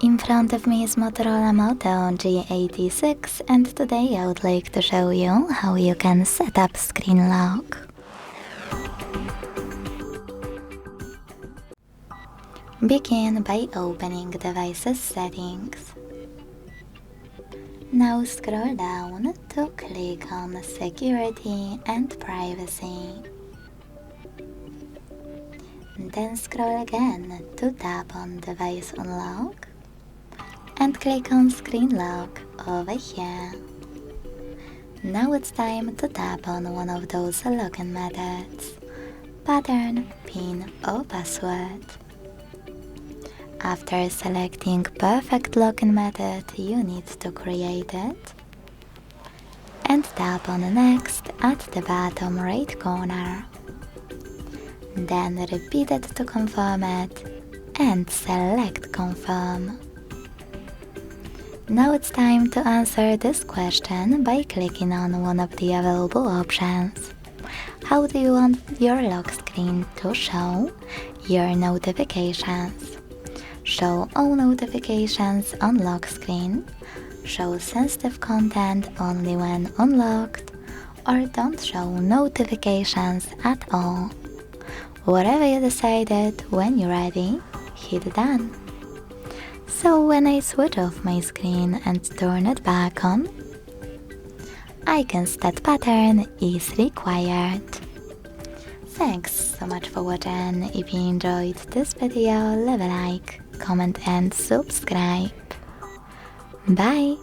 In front of me is Motorola Moto G86, and today I would like to show you how you can set up screen lock. Begin by opening device's settings. Now scroll down to click on Security and Privacy. Then scroll again to tap on Device Unlock and click on Screen Lock over here. Now it's time to tap on one of those login methods: pattern, PIN or password. After selecting perfect login method, you need to create it and tap on Next at the bottom right corner. Then repeat it to confirm it and select Confirm. Now it's time to answer this question by clicking on one of the available options. How do you want your lock screen to show your notifications? Show all notifications on lock screen, show sensitive content only when unlocked, or don't show notifications at all. Whatever you decided, when you're ready, hit Done. So when I switch off my screen and turn it back on, icons that pattern is required. Thanks so much for watching. If you enjoyed this video, leave a like, comment and subscribe. Bye!